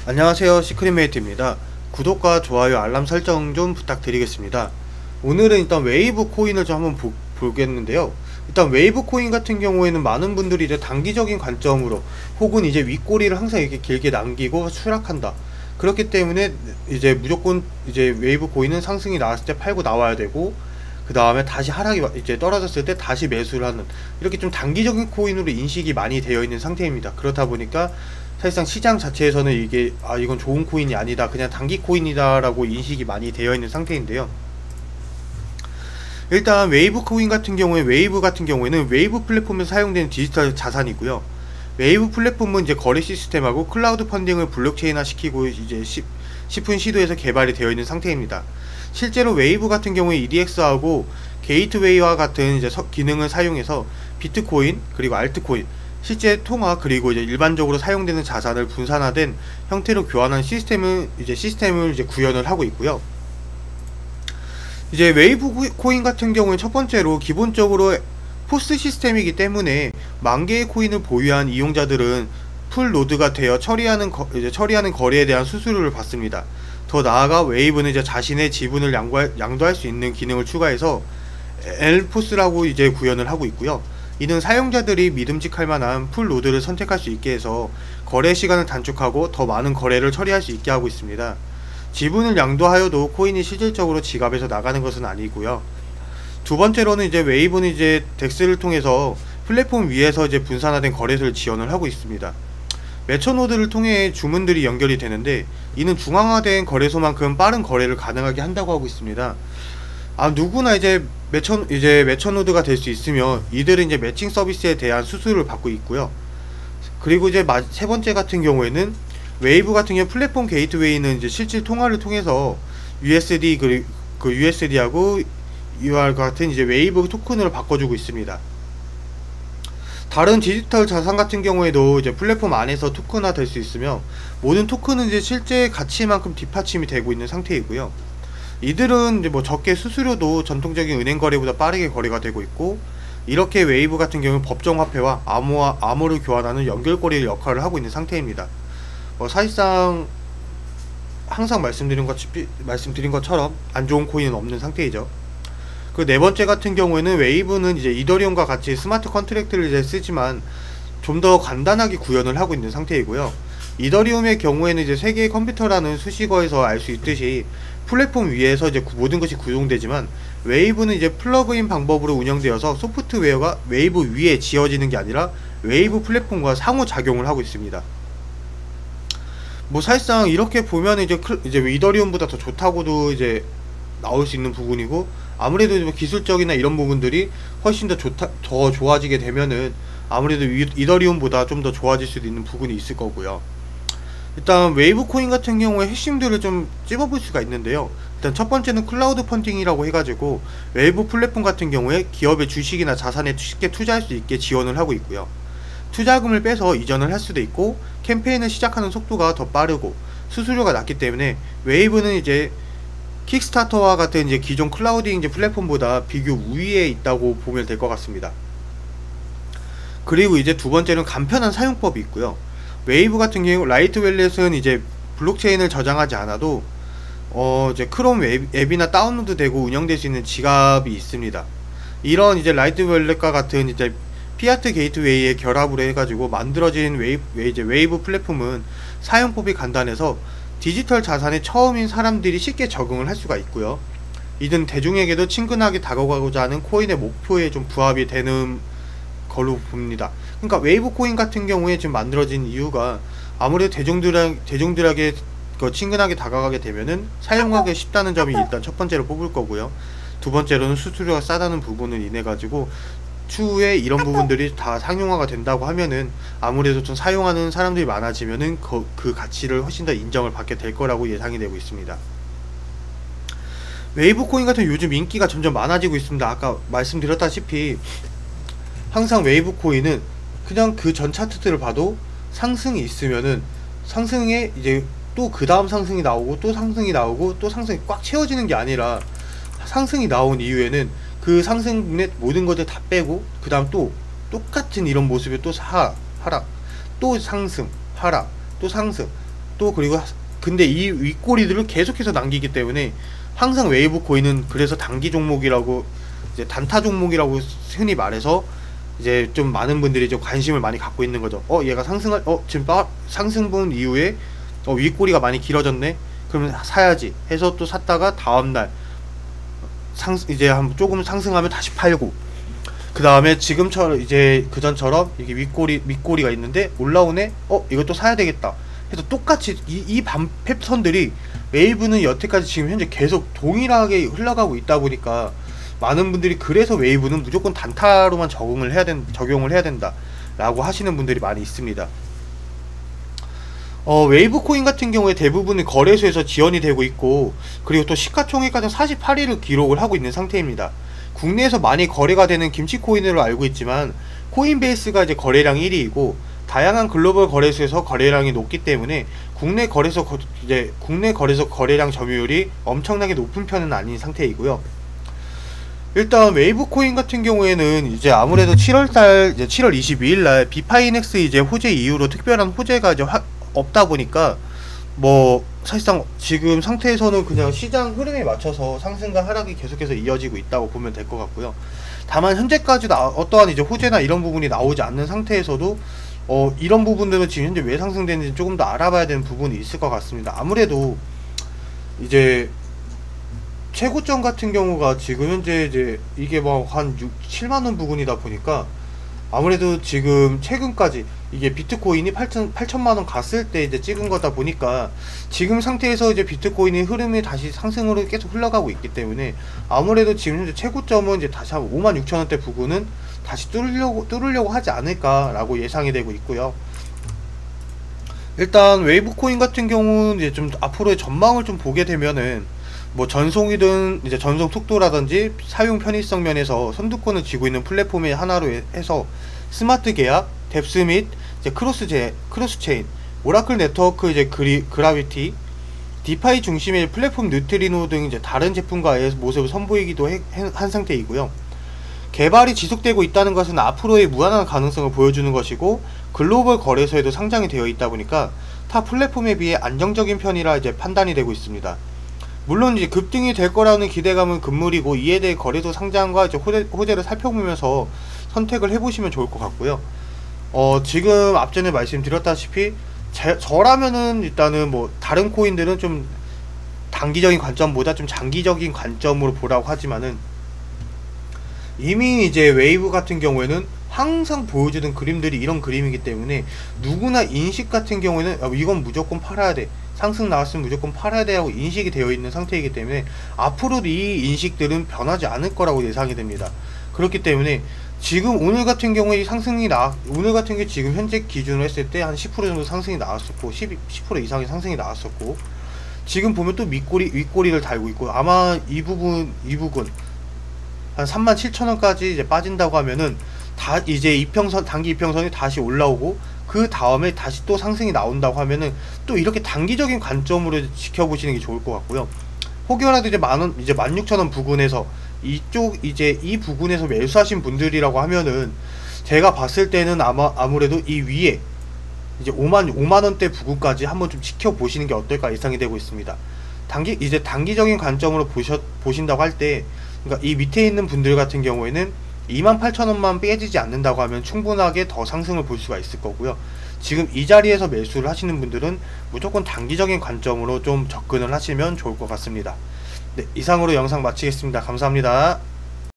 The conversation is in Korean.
안녕하세요, 시크릿메이트입니다. 구독과 좋아요 알람 설정 좀 부탁드리겠습니다. 오늘은 일단 웨이브 코인을 좀 한번 보겠는데요. 일단 웨이브 코인 같은 경우에는 많은 분들이 이제 단기적인 관점으로 혹은 이제 윗꼬리를 항상 이렇게 길게 남기고 추락한다, 그렇기 때문에 이제 무조건 이제 웨이브 코인은 상승이 나왔을 때 팔고 나와야 되고, 그 다음에 다시 하락이 이제 떨어졌을 때 다시 매수를 하는, 이렇게 좀 단기적인 코인으로 인식이 많이 되어 있는 상태입니다. 그렇다 보니까 사실상 시장 자체에서는 이게 이건 좋은 코인이 아니다, 그냥 단기 코인이다 라고 인식이 많이 되어 있는 상태인데요. 일단 웨이브 코인 같은 경우에, 웨이브 같은 경우에는 웨이브 플랫폼에 사용되는 디지털 자산이고요. 웨이브 플랫폼은 이제 거래 시스템하고 클라우드 펀딩을 블록체인화 시키고 이제 싶은 시도에서 개발이 되어 있는 상태입니다. 실제로 웨이브 같은 경우에 EDX하고 게이트웨이와 같은 이제 기능을 사용해서 비트코인 그리고 알트코인, 실제 통화 그리고 이제 일반적으로 사용되는 자산을 분산화된 형태로 교환한 시스템을 이제 구현을 하고 있고요. 이제 웨이브 코인 같은 경우에 첫 번째로 기본적으로 포스 시스템이기 때문에 만 개의 코인을 보유한 이용자들은 풀 노드가 되어 처리하는 거래에 대한 수수료를 받습니다. 더 나아가 웨이브는 이제 자신의 지분을 양도할 수 있는 기능을 추가해서 L포스라고 이제 구현을 하고 있고요. 이는 사용자들이 믿음직할 만한 풀 노드를 선택할 수 있게 해서 거래 시간을 단축하고 더 많은 거래를 처리할 수 있게 하고 있습니다. 지분을 양도하여도 코인이 실질적으로 지갑에서 나가는 것은 아니고요. 두 번째로는 이제 웨이브는 이제 덱스를 통해서 플랫폼 위에서 이제 분산화된 거래소를 지원을 하고 있습니다. 매처 노드를 통해 주문들이 연결이 되는데, 이는 중앙화된 거래소만큼 빠른 거래를 가능하게 한다고 하고 있습니다. 누구나 이제 매처 노드가 될 수 있으며 이들은 이제 매칭 서비스에 대한 수수료를 받고 있고요. 그리고 이제 세 번째 같은 경우에는 웨이브 같은 경우 플랫폼 게이트웨이는 이제 실질 통화를 통해서 USD 그 USD하고 UR 같은 이제 웨이브 토큰으로 바꿔주고 있습니다. 다른 디지털 자산 같은 경우에도 이제 플랫폼 안에서 토큰화 될 수 있으며, 모든 토큰은 이제 실제 가치만큼 뒷받침이 되고 있는 상태이고요. 이들은 이제 뭐 적게 수수료도 전통적인 은행 거래보다 빠르게 거래가 되고 있고, 이렇게 웨이브 같은 경우는 법정 화폐와 암호를 교환하는 연결고리 역할을 하고 있는 상태입니다. 사실상 항상 말씀드린 것처럼 안 좋은 코인은 없는 상태이죠. 그 네 번째 같은 경우에는 웨이브는 이제 이더리움과 같이 스마트 컨트랙트를 이제 쓰지만 좀 더 간단하게 구현을 하고 있는 상태이고요. 이더리움의 경우에는 이제 세계의 컴퓨터라는 수식어에서 알 수 있듯이 플랫폼 위에서 이제 모든 것이 구동되지만, 웨이브는 이제 플러그인 방법으로 운영되어서 소프트웨어가 웨이브 위에 지어지는 게 아니라 웨이브 플랫폼과 상호작용을 하고 있습니다. 사실상 이렇게 보면 이제 이더리움보다 더 좋다고도 이제 나올 수 있는 부분이고, 아무래도 기술적이나 이런 부분들이 훨씬 더 좋아지게 되면은 아무래도 이더리움보다 좀 더 좋아질 수도 있는 부분이 있을 거고요. 일단 웨이브 코인 같은 경우에 핵심들을 좀 찝어볼 수가 있는데요. 일단 첫 번째는 클라우드 펀딩이라고 해가지고 웨이브 플랫폼 같은 경우에 기업의 주식이나 자산에 쉽게 투자할 수 있게 지원을 하고 있고요. 투자금을 빼서 이전을 할 수도 있고, 캠페인을 시작하는 속도가 더 빠르고 수수료가 낮기 때문에 웨이브는 이제 킥스타터와 같은 이제 기존 클라우딩 이제 플랫폼보다 비교 우위에 있다고 보면 될 것 같습니다. 그리고 이제 두 번째는 간편한 사용법이 있고요. 웨이브 같은 경우 라이트 웰렛은 이제 블록체인을 저장하지 않아도 이제 크롬 앱이나 다운로드 되고 운영될 수 있는 지갑이 있습니다. 이런 이제 라이트 웰렛과 같은 이제 피아트 게이트웨이의 결합으로 해가지고 만들어진 웨이브 플랫폼은 사용법이 간단해서 디지털 자산에 처음인 사람들이 쉽게 적응을 할 수가 있고요. 이는 대중에게도 친근하게 다가가고자 하는 코인의 목표에 좀 부합이 되는 걸로 봅니다. 그러니까 웨이브 코인 같은 경우에 지금 만들어진 이유가 아무래도 대중들에게 친근하게 다가가게 되면은 사용하기 쉽다는 점이 일단 첫 번째로 뽑을 거고요. 두 번째로는 수수료가 싸다는 부분을 인해 가지고 추후에 이런 부분들이 다 상용화가 된다고 하면은 아무래도 좀 사용하는 사람들이 많아지면은 그 가치를 훨씬 더 인정을 받게 될 거라고 예상이 되고 있습니다. 웨이브 코인 같은 요즘 인기가 점점 많아지고 있습니다. 아까 말씀드렸다시피 항상 웨이브 코인은 그냥 그 전 차트들을 봐도 상승이 있으면은 상승에 이제 또 그 다음 상승이 나오고 또 상승이 나오고 또 상승이 꽉 채워지는 게 아니라, 상승이 나온 이후에는 그 상승의 모든 것들 다 빼고 그 다음 또 똑같은 이런 모습의 또 하락, 또 상승, 하락, 또 상승, 또 그리고 근데 이 윗꼬리들을 계속해서 남기기 때문에 항상 웨이브 코인은 그래서 단기 종목이라고 이제 단타 종목이라고 흔히 말해서 이제 좀 많은 분들이 좀 관심을 많이 갖고 있는 거죠. 얘가 상승할 지금 상승 본 이후에 윗꼬리가 많이 길어졌네. 그러면 사야지 해서 또 샀다가 다음날 이제 한 조금 상승하면 다시 팔고, 그 다음에 지금처럼 이제 그전처럼 이게 윗꼬리가 있는데 올라오네. 이것도 사야 되겠다 해서 똑같이 이 반 패턴들이 웨이브는 여태까지 지금 현재 계속 동일하게 흘러가고 있다 보니까 많은 분들이 그래서 웨이브는 무조건 단타로만 적용을 해야 된다 라고 하시는 분들이 많이 있습니다. 웨이브 코인 같은 경우에 대부분이 거래소에서 지원이 되고 있고, 그리고 또 시가총액가는 48일을 기록을 하고 있는 상태입니다. 국내에서 많이 거래가 되는 김치 코인으로 알고 있지만 코인베이스가 이제 거래량 1위이고 다양한 글로벌 거래소에서 거래량이 높기 때문에 국내 거래소 거래량 점유율이 엄청나게 높은 편은 아닌 상태이고요. 일단 웨이브 코인 같은 경우에는 이제 아무래도 7월 22일날 비파이넥스 이제 호재 이후로 특별한 호재가 이제 없다 보니까 뭐 사실상 지금 상태에서는 그냥 시장 흐름에 맞춰서 상승과 하락이 계속해서 이어지고 있다고 보면 될 것 같고요. 다만 현재까지 어떠한 이제 호재나 이런 부분이 나오지 않는 상태에서도 이런 부분들은 지금 현재 왜 상승되는지 조금 더 알아봐야 되는 부분이 있을 것 같습니다. 아무래도 이제 최고점 같은 경우가 지금 현재 이제 이게 뭐 한 7만원 부근이다 보니까 아무래도 지금 최근까지 이게 비트코인이 8천만원 갔을 때 이제 찍은 거다 보니까 지금 상태에서 이제 비트코인의 흐름이 다시 상승으로 계속 흘러가고 있기 때문에 아무래도 지금 현재 최고점은 이제 다시 한 56,000원대 부근은 다시 뚫으려고 하지 않을까라고 예상이 되고 있고요. 일단 웨이브 코인 같은 경우는 이제 좀 앞으로의 전망을 좀 보게 되면은 뭐 전송이든 이제 전송 속도라든지 사용 편의성 면에서 선두권을 쥐고 있는 플랫폼의 하나로 해서 스마트 계약, 뎁스 및 이제 크로스체인, 오라클 네트워크 이제 그라비티, 디파이 중심의 플랫폼 뉴트리노 등 이제 다른 제품과의 모습을 선보이기도 한 상태이고요. 개발이 지속되고 있다는 것은 앞으로의 무한한 가능성을 보여주는 것이고 글로벌 거래소에도 상장이 되어 있다 보니까 타 플랫폼에 비해 안정적인 편이라 이제 판단이 되고 있습니다. 물론 이제 급등이 될 거라는 기대감은 금물이고 이에 대해 거래소 상장과 이제 호재를 살펴보면서 선택을 해보시면 좋을 것 같고요. 지금 앞전에 말씀드렸다시피 저라면은 일단은 뭐 다른 코인들은 좀 단기적인 관점보다 좀 장기적인 관점으로 보라고 하지만은 이미 이제 웨이브 같은 경우에는 항상 보여주던 그림들이 이런 그림이기 때문에 누구나 인식 같은 경우에는 이건 무조건 팔아야 돼, 상승 나왔으면 무조건 팔아야 돼 하고 인식이 되어 있는 상태이기 때문에 앞으로도 이 인식들은 변하지 않을 거라고 예상이 됩니다. 그렇기 때문에 지금 오늘 같은 경우에 오늘 같은 경우에 지금 현재 기준으로 했을 때 한 10% 정도 상승이 나왔었고 10% 이상의 상승이 나왔었고 지금 보면 또 윗꼬리를 달고 있고 아마 이 부분 한 37,000원까지 이제 빠진다고 하면은 이제 단기 이평선이 다시 올라오고 그 다음에 다시 또 상승이 나온다고 하면은 또 이렇게 단기적인 관점으로 지켜보시는 게 좋을 것 같고요. 혹여라도 이제 16,000원 부근에서 이 부근에서 매수하신 분들이라고 하면은 제가 봤을 때는 아무래도 이 위에 이제 5만원대 부근까지 한번 좀 지켜보시는 게 어떨까 예상이 되고 있습니다. 단기적인 관점으로 보신다고 할 때, 그러니까 이 밑에 있는 분들 같은 경우에는 28,000원만 빼지지 않는다고 하면 충분하게 더 상승을 볼 수가 있을 거고요. 지금 이 자리에서 매수를 하시는 분들은 무조건 단기적인 관점으로 좀 접근을 하시면 좋을 것 같습니다. 네, 이상으로 영상 마치겠습니다. 감사합니다.